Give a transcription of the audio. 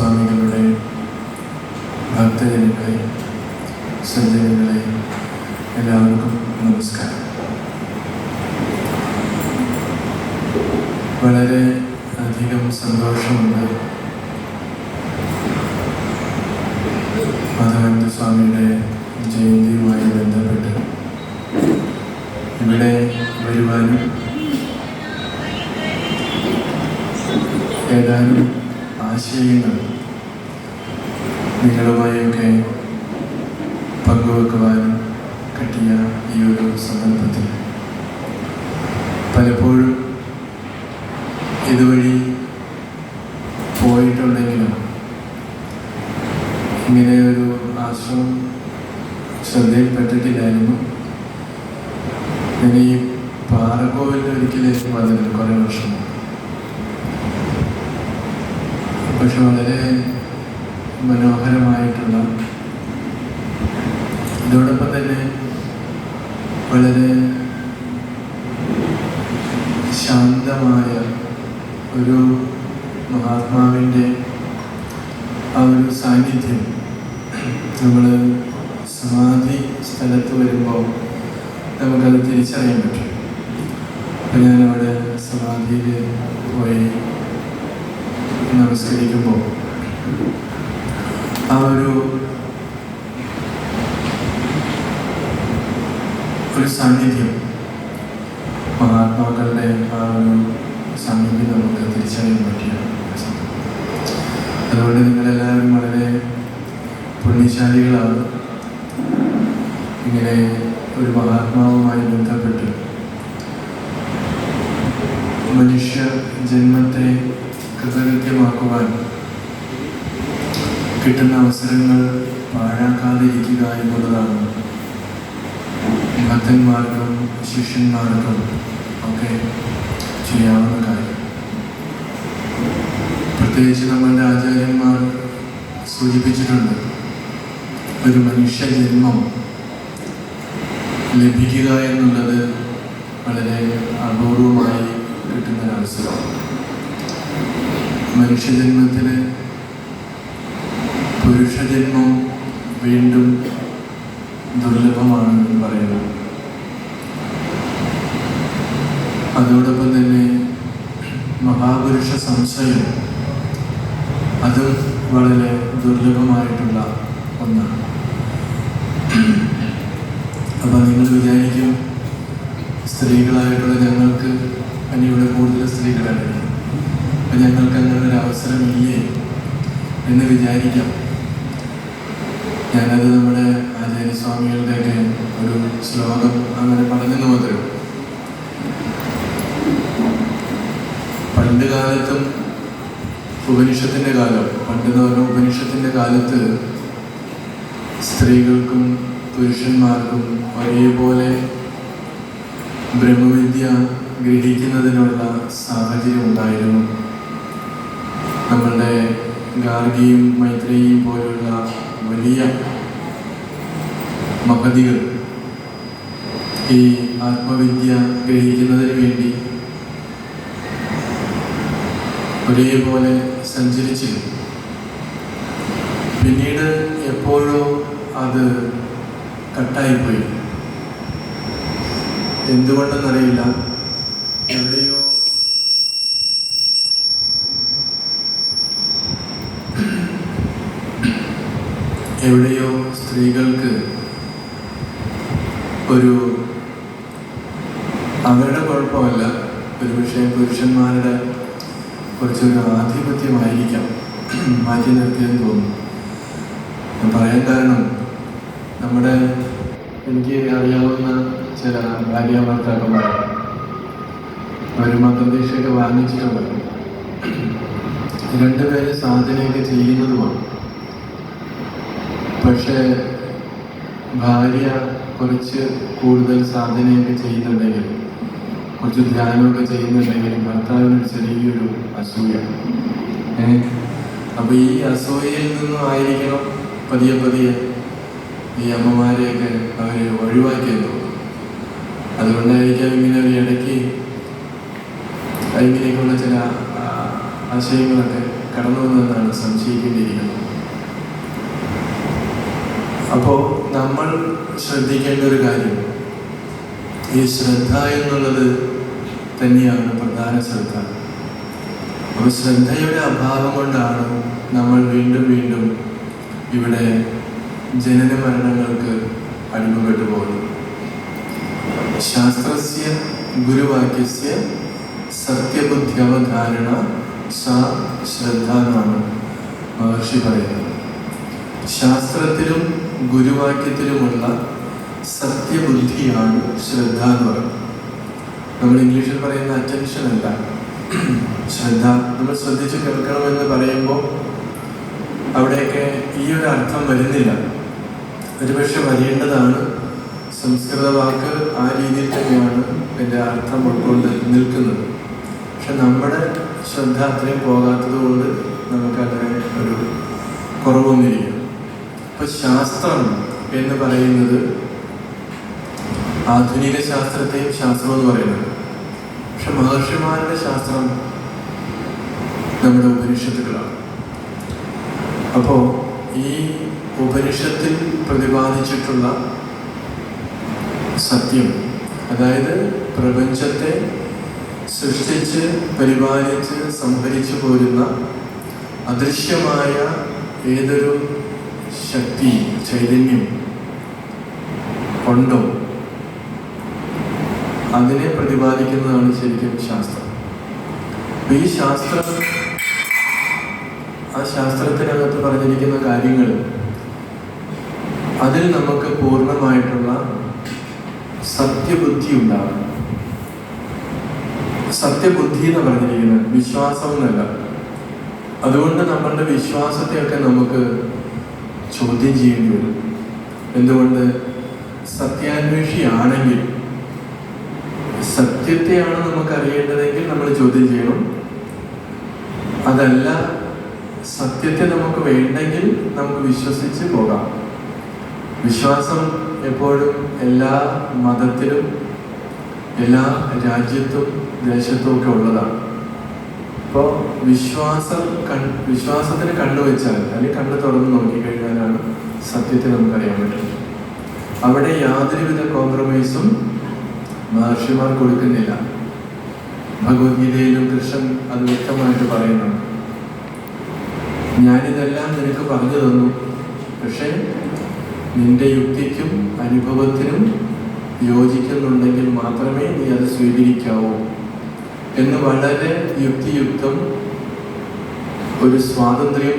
സ്വാമികളുടെ ഭക്തജനങ്ങളെ, സജ്ജനങ്ങളെ എല്ലാവർക്കും നമസ്കാരം. വളരെ അധികം സന്തോഷമുണ്ട് മാധവാനന്ദ സ്വാമിയുടെ ജയന്തിയുമായി ബന്ധപ്പെട്ട് ഇവിടെ വരുവാനും ഏതാനും ആശയങ്ങൾ നിങ്ങളുമായൊക്കെ പങ്കുവെക്കുവാനും കിട്ടിയ ഈ ഒരു സന്ദർഭത്തിൽ പലപ്പോഴും ഇതുവഴി പോയിട്ടുണ്ടെങ്കിലും ഇങ്ങനെ ഒരു ആശ്രമം ശ്രദ്ധയിൽപ്പെട്ടിട്ടില്ലായിരുന്നു. ഞാൻ ഈ പാറക്കോവിലിൽ ഒരിക്കലേക്ക് വന്നിട്ടുണ്ട് കുറേ വർഷം. പക്ഷെ വളരെ മനോഹരമായിട്ടുള്ള, ഇതോടൊപ്പം തന്നെ വളരെ ശാന്തമായ ഒരു മഹാത്മാവിൻ്റെ ആ ഒരു സാന്നിധ്യം നമ്മൾ സമാധി സ്ഥലത്ത് വരുമ്പോൾ നമുക്കത് തിരിച്ചറിയാൻ പറ്റും. അപ്പം ഞാനവിടെ സമാധിയിൽ പോയി നമസ്കരിക്കുമ്പോൾ ആ ഒരു സാന്നിധ്യം, മഹാത്മാക്കളുടെ ആ ഒരു സാന്നിധ്യം നമുക്ക് തിരിച്ചറിയാൻ പറ്റിയ. അതുകൊണ്ട് നിങ്ങളെല്ലാവരും വളരെ പുണ്യശാലികളാണ്. ഇങ്ങനെ ഒരു മഹാത്മാവുമായി ബന്ധപ്പെട്ട് മനുഷ്യ ജന്മത്തെ കൃതകൃത്യമാക്കുവാൻ കിട്ടുന്ന അവസരങ്ങൾ പാഴാക്കാതിരിക്കുക എന്നുള്ളതാണ് ഭക്തന്മാർക്കും ശിഷ്യന്മാർക്കും ഒക്കെ ചെയ്യാവുന്ന കാര്യം. പ്രത്യേകിച്ച് നമ്മളുടെ ആചാര്യന്മാർ സൂചിപ്പിച്ചിട്ടുണ്ട്, ഒരു മനുഷ്യജന്മം ലഭിക്കുക എന്നുള്ളത് വളരെ അപൂർവമായി കിട്ടുന്നൊരവസരം. മനുഷ്യജന്മത്തിന് പുരുഷജന്മം വീണ്ടും ദുർലഭമാണ് എന്ന് പറയുന്നു. അതോടൊപ്പം തന്നെ മഹാപുരുഷ സംശയം അത് വളരെ ദുർലഭമായിട്ടുള്ള ഒന്നാണ്. അപ്പം നിങ്ങൾ വിചാരിക്കും, സ്ത്രീകളായിട്ടുള്ള ഞങ്ങൾക്ക്, ഇവിടെ കൂടുതൽ സ്ത്രീകളാണ്, അപ്പം ഞങ്ങൾക്ക് അങ്ങനെ ഒരു അവസരമില്ലേ എന്ന് വിചാരിക്കാം. ഞാനത് നമ്മുടെ ആചാര്യസ്വാമികളുടെയൊക്കെ ഒരു ശ്ലോകം അങ്ങനെ പറഞ്ഞെന്ന് മാത്രമേ. പണ്ട് കാലത്തും ഉപനിഷത്തിൻ്റെ കാലം, പണ്ടെന്ന് പറഞ്ഞ ഉപനിഷത്തിൻ്റെ കാലത്ത് സ്ത്രീകൾക്കും പുരുഷന്മാർക്കും ഒരേപോലെ ബ്രഹ്മവിദ്യ ഗ്രഹിക്കുന്നതിനുള്ള സാഹചര്യം ഉണ്ടായിരുന്നു. നമ്മളുടെ ഗാർഗിയും മൈത്രേയിയും പോലുള്ള വലിയ മഹതികൾ ഈ ആത്മവിദ്യ ഗ്രഹിക്കുന്നതിന് വേണ്ടി ഒരേപോലെ സഞ്ചരിച്ചിരുന്നു. പിന്നീട് എപ്പോഴോ അത് കട്ടായിപ്പോയി. എന്തുകൊണ്ടെന്നറിയില്ല. എവിടെയോ സ്ത്രീകൾക്ക് ഒരു, അവരുടെ കുഴപ്പമല്ല, ഒരുപക്ഷെ പുരുഷന്മാരുടെ കുറച്ചൊരു ആധിപത്യമായിരിക്കാം മാറ്റി നിർത്തിയെന്ന് തോന്നുന്നു. ഞാൻ പറയാൻ കാരണം, നമ്മുടെ എനിക്ക് അറിയാവുന്ന ചില ഭാര്യാഭർത്താക്കന്മാർ അവർ മന്ത്രദീക്ഷയൊക്കെ വാങ്ങിച്ചിട്ടുണ്ട്. രണ്ടുപേര് സാധനയൊക്കെ ചെയ്യുന്നതുമാണ്. പക്ഷേ ഭാര്യ കുറച്ച് കൂടുതൽ സാധനയൊക്കെ ചെയ്യുന്നുണ്ടെങ്കിൽ, കുറച്ച് ധ്യാനമൊക്കെ ചെയ്യുന്നുണ്ടെങ്കിൽ ഭർത്താവിനൊരു ചെറിയൊരു അസൂയ. അപ്പോൾ ഈ അസൂയയിൽ നിന്നും ആയിരിക്കണം പതിയെ പതിയെ ഈ അമ്മമാരെയൊക്കെ അവർ ഒഴിവാക്കിയെന്ന് തോന്നുന്നു. അതുകൊണ്ടായിരിക്കാം ഇങ്ങനെ ഒരു ഇടയ്ക്ക് ഇങ്ങനെയൊക്കെയുള്ള ചില ആശയങ്ങളൊക്കെ കടന്നു വന്നതെന്നാണ് സംശയിക്കേണ്ടിയിരിക്കുന്നത്. അപ്പോൾ നമ്മൾ ശ്രദ്ധിക്കേണ്ട ഒരു കാര്യം, ഈ ശ്രദ്ധ എന്നുള്ളത് തന്നെയാണ് പ്രധാന ശ്രദ്ധ. അപ്പോൾ ശ്രദ്ധയുടെ അഭാവം കൊണ്ടാണ് നമ്മൾ വീണ്ടും വീണ്ടും ഇവിടെ ജനന മരണങ്ങൾക്ക് അടിമപ്പെട്ടു പോകുന്നത്. ശാസ്ത്രസ്യ ഗുരുവാക്യസ്യ സത്യബുദ്ധ്യവധാരണ സാ ശ്രദ്ധ എന്നാണ് മഹർഷി പറയുന്നത്. ശാസ്ത്രത്തിലും ഗുരുവാക്യത്തിലുമുള്ള സത്യബുദ്ധിയാണ് ശ്രദ്ധ എന്ന് പറയുന്നത്. നമ്മൾ ഇംഗ്ലീഷിൽ പറയുന്ന അറ്റൻഷൻ അല്ല ശ്രദ്ധ. നമ്മൾ ശ്രദ്ധിച്ച് കേൾക്കണമെന്ന് പറയുമ്പോൾ അവിടെയൊക്കെ ഈ ഒരു അർത്ഥം വരുന്നില്ല. ഒരുപക്ഷെ വരേണ്ടതാണ്. സംസ്കൃത വാക്ക് ആ രീതിയിൽ തന്നെയാണ് എൻ്റെ അർത്ഥം ഉൾക്കൊണ്ട് നിൽക്കുന്നത്. പക്ഷെ നമ്മുടെ ശ്രദ്ധ അത്രയും പോകാത്തത് കൊണ്ട് നമുക്കങ്ങനെ ഒരു കുറവൊന്നുമില്ല. ഇപ്പം ശാസ്ത്രം എന്ന് പറയുന്നത് ആധുനിക ശാസ്ത്രത്തെയും ശാസ്ത്രം എന്ന് പറയുന്നത്. പക്ഷെ മഹർഷിമാരുടെ ശാസ്ത്രം നമ്മുടെ ഉപനിഷത്തുകളാണ്. അപ്പോൾ ഈ ഉപനിഷത്തിൽ പ്രതിപാദിച്ചിട്ടുള്ള സത്യം, അതായത് പ്രപഞ്ചത്തെ സൃഷ്ടിച്ച് പരിപാലിച്ച് സംഭരിച്ചു പോരുന്ന അദൃശ്യമായ ഏതൊരു ശക്തി ചൈതന്യം ഉണ്ടോ അതിനെ പ്രതിപാദിക്കുന്നതാണ് ശരിക്കും ശാസ്ത്രം. ഈ ശാസ്ത്രം, ആ ശാസ്ത്രത്തിനകത്ത് പറഞ്ഞിരിക്കുന്ന കാര്യങ്ങൾ, അതിൽ നമുക്ക് പൂർണ്ണമായിട്ടുള്ള സത്യബുദ്ധി ഉണ്ടാകും. സത്യബുദ്ധി എന്ന് പറഞ്ഞിരിക്കുന്നത് വിശ്വാസം എന്നല്ല. അതുകൊണ്ട് നമ്മളുടെ വിശ്വാസത്തെയൊക്കെ നമുക്ക് ചോദ്യം ചെയ്യേണ്ടി വരും. എന്തുകൊണ്ട്? സത്യാന്വേഷിയാണെങ്കിൽ, സത്യത്തെയാണ് നമുക്ക് അറിയേണ്ടതെങ്കിൽ നമ്മൾ ചോദ്യം ചെയ്യണം. അതല്ല, സത്യത്തെ നമുക്ക് വേണ്ടെങ്കിൽ നമുക്ക് വിശ്വസിച്ച് പോകാം. വിശ്വാസം എപ്പോഴും എല്ലാ മതത്തിലും എല്ലാ രാജ്യത്തും ദേശത്തും ഒക്കെ ഉള്ളതാണ്. അപ്പോൾ വിശ്വാസത്തിന് കണ്ണുവെച്ചാൽ അല്ലെങ്കിൽ കണ്ണ് തുറന്ന് നോക്കിക്കഴിഞ്ഞാലാണ് സത്യത്തെ നമുക്കറിയാൻ പറ്റുന്നത്. അവിടെ യാതൊരുവിധ കോംപ്രമൈസും മഹർഷിമാർ കൊടുക്കുന്നില്ല. ഭഗവത്ഗീതയിലും കൃഷ്ണൻ അത് വ്യക്തമായിട്ട് പറയുന്നുണ്ട്. ഞാനിതെല്ലാം നിനക്ക് പറഞ്ഞു തന്നു, പക്ഷേ നിന്റെ യുക്തിക്കും അനുഭവത്തിനും യോജിക്കുന്നുണ്ടെങ്കിൽ മാത്രമേ നീ അത് സ്വീകരിക്കാവൂ എന്ന് വളരെ യുക്തിയുക്തം ഒരു സ്വാതന്ത്ര്യം